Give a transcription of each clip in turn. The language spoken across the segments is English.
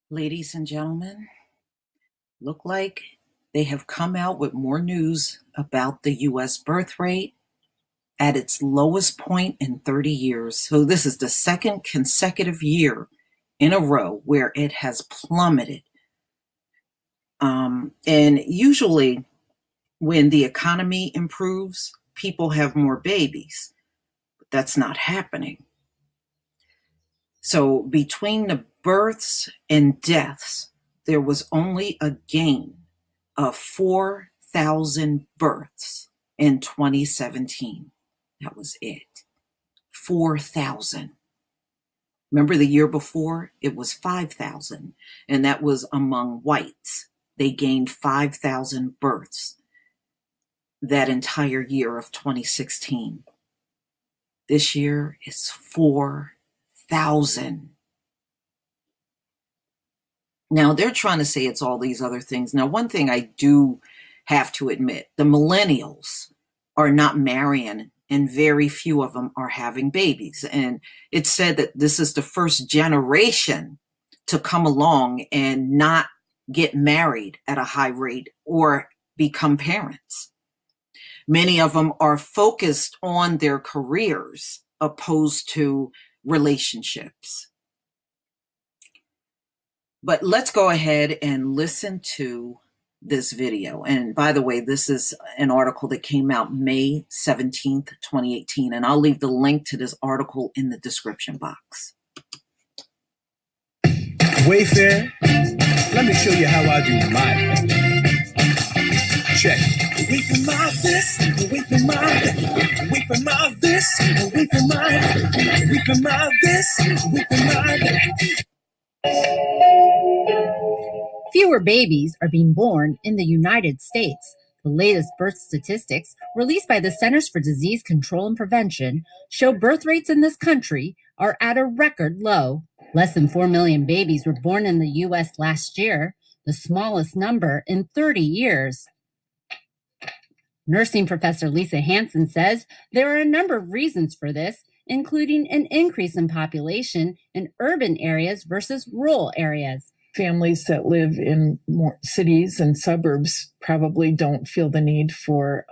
Ladies and gentlemen, look like they have come out with more news about the US birth rate at its lowest point in 30 years. So this is the second consecutive year in a row where it has plummeted. And usually when the economy improves, people have more babies, but that's not happening. So between the births and deaths, there was only a gain of 4,000 births in 2017. That was it. 4,000. Remember the year before? It was 5,000, and that was among whites. They gained 5,000 births that entire year of 2016. This year is 4,000. Now, they're trying to say it's all these other things. Now, one thing I do have to admit, the millennials are not marrying, and very few of them are having babies. And it's said that this is the first generation to come along and not get married at a high rate or become parents. Many of them are focused on their careers opposed to relationships. But let's go ahead and listen to this video. And by the way, this is an article that came out May 17th, 2018. And I'll leave the link to this article in the description box. Wayfair, let me show you how I do my thing. Check. Wait for my this, wait for my that. Wait for my this, wait for my that. Wait for my this, wait for my that. Fewer babies are being born in the United States. The latest birth statistics released by the Centers for Disease Control and Prevention show birth rates in this country are at a record low. Less than 4 million babies were born in the U.S. last year, the smallest number in 30 years. Nursing professor Lisa Hansen says there are a number of reasons for this, including an increase in population in urban areas versus rural areas. Families that live in more cities and suburbs probably don't feel the need for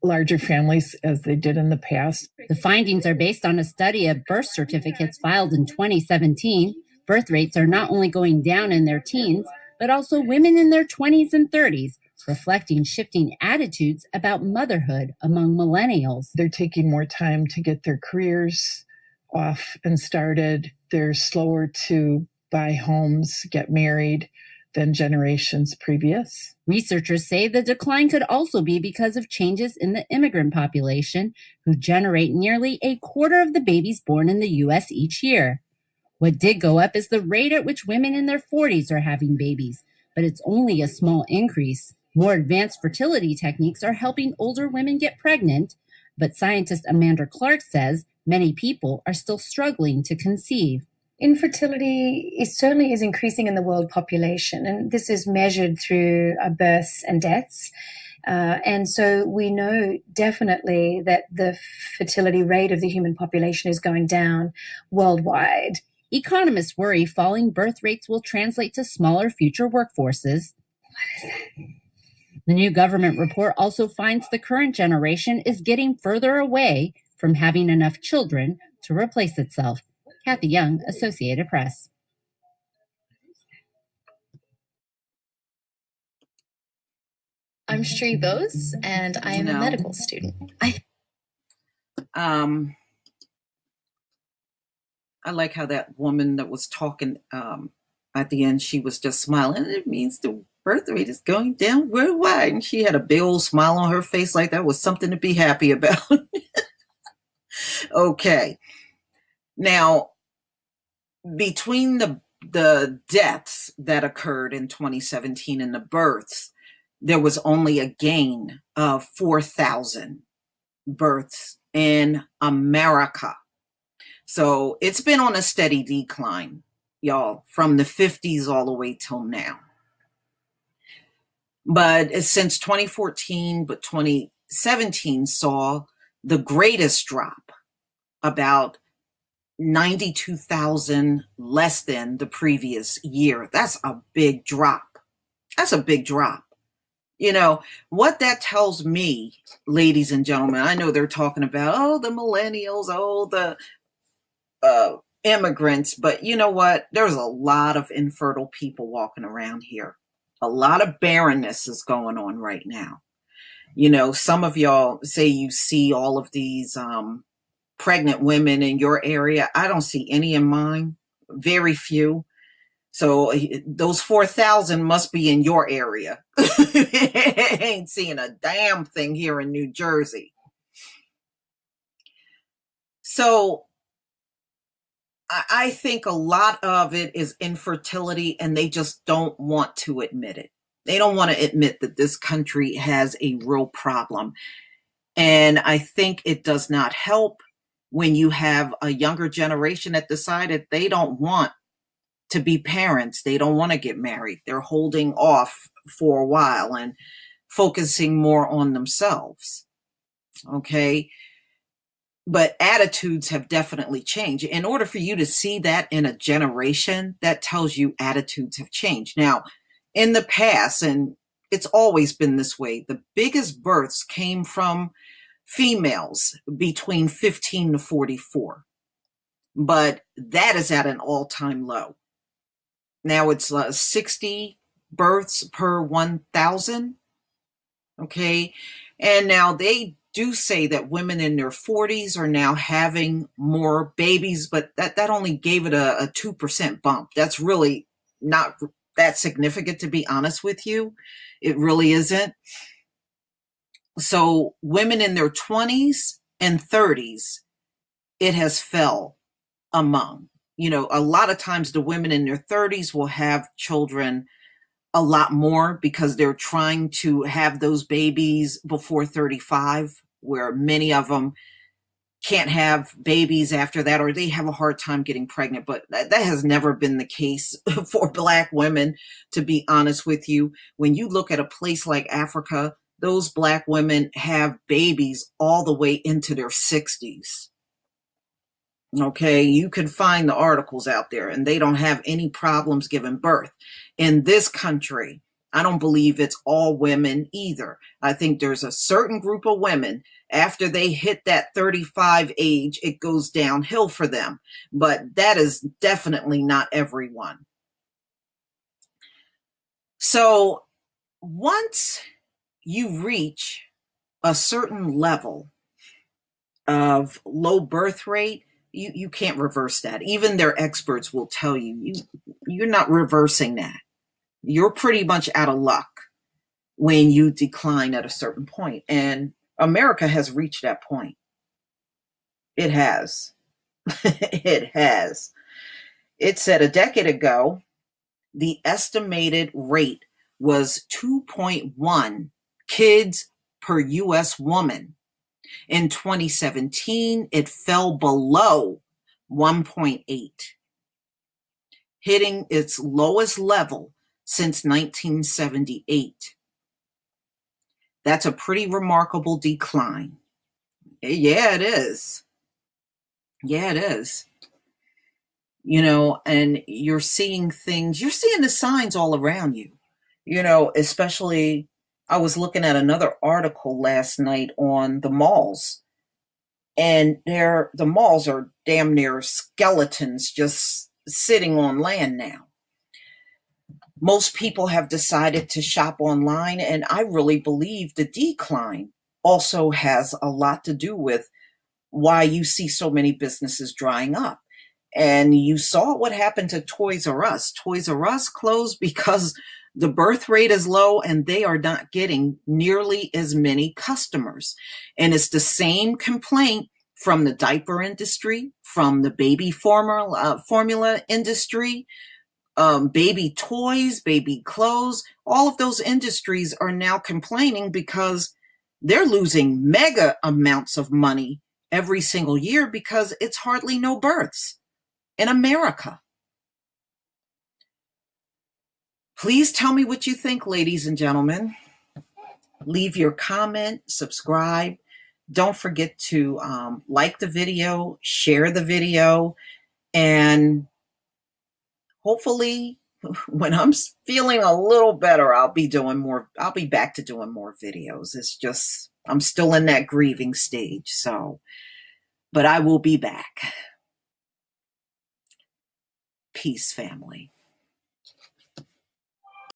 larger families as they did in the past. The findings are based on a study of birth certificates filed in 2017. Birth rates are not only going down in their teens, but also women in their 20s and 30s, reflecting shifting attitudes about motherhood among millennials. They're taking more time to get their careers off and started. They're slower to buy homes, get married than generations previous. Researchers say the decline could also be because of changes in the immigrant population, who generate nearly a quarter of the babies born in the U.S. each year. What did go up is the rate at which women in their 40s are having babies, but it's only a small increase. More advanced fertility techniques are helping older women get pregnant, but scientist Amanda Clark says many people are still struggling to conceive. Infertility certainly is increasing in the world population, and this is measured through births and deaths. And so we know definitely that the fertility rate of the human population is going down worldwide. Economists worry falling birth rates will translate to smaller future workforces. The new government report also finds the current generation is getting further away from having enough children to replace itself. Kathy Young, Associated Press. I'm Shree Bose, and I am a medical student. I like how that woman that was talking at the end, she was just smiling. It means the birth rate is going down worldwide. And she had a big old smile on her face like that was something to be happy about. Okay. Now, between the deaths that occurred in 2017 and the births, there was only a gain of 4,000 births in America. So it's been on a steady decline, y'all, from the 50s all the way till now. But since 2014, but 2017 saw the greatest drop, about 92,000 less than the previous year. That's a big drop. That's a big drop. You know, what that tells me, ladies and gentlemen, I know they're talking about, oh, the millennials, oh, the immigrants, but you know what? There's a lot of infertile people walking around here. A lot of barrenness is going on right now. You know, some of y'all say you see all of these pregnant women in your area. I don't see any in mine, very few. So those 4,000 must be in your area. Ain't seeing a damn thing here in New Jersey. So I think a lot of it is infertility, and they just don't want to admit it. They don't want to admit that this country has a real problem. And I think it does not help when you have a younger generation that decided they don't want to be parents. They don't want to get married. They're holding off for a while and focusing more on themselves. Okay. But attitudes have definitely changed. In order for you to see that in a generation, that tells you attitudes have changed. Now, in the past, and it's always been this way, the biggest births came from females between 15 to 44. But that is at an all-time low. Now it's 60 births per 1,000. Okay. And now they do say that women in their 40s are now having more babies, but that only gave it a 2% bump. That's really not that significant, to be honest with you. It really isn't. So women in their 20s and 30s, it has fell among. You know, a lot of times the women in their 30s will have children a lot more because they're trying to have those babies before 35, where many of them can't have babies after that, or they have a hard time getting pregnant. But that has never been the case for Black women, to be honest with you. When you look at a place like Africa, those Black women have babies all the way into their 60s. Okay, you can find the articles out there, and they don't have any problems giving birth. In this country, I don't believe it's all women either. I think there's a certain group of women, after they hit that 35 age, it goes downhill for them. But that is definitely not everyone. So once you reach a certain level of low birth rate, you can't reverse that. Even their experts will tell you, you're not reversing that. You're pretty much out of luck when you decline at a certain point. And America has reached that point. It has. It has. It said a decade ago, the estimated rate was 2.1 kids per U.S. woman. In 2017, it fell below 1.8, hitting its lowest level since 1978. That's a pretty remarkable decline. Yeah, it is. Yeah, it is. You know, and you're seeing things, you're seeing the signs all around you, you know, especially I was looking at another article last night on the malls, and the malls are damn near skeletons just sitting on land now. Most people have decided to shop online, and I really believe the decline also has a lot to do with why you see so many businesses drying up. And you saw what happened to Toys R Us. Toys R Us closed because the birth rate is low and they are not getting nearly as many customers. And it's the same complaint from the diaper industry, from the baby formula industry, baby toys, baby clothes. All of those industries are now complaining because they're losing mega amounts of money every single year because it's hardly no births in America. Please tell me what you think, ladies and gentlemen. Leave your comment, subscribe, don't forget to like the video, share the video, and hopefully when I'm feeling a little better, I'll be back to doing more videos. It's just, I'm still in that grieving stage. So, but I will be back. Peace, family.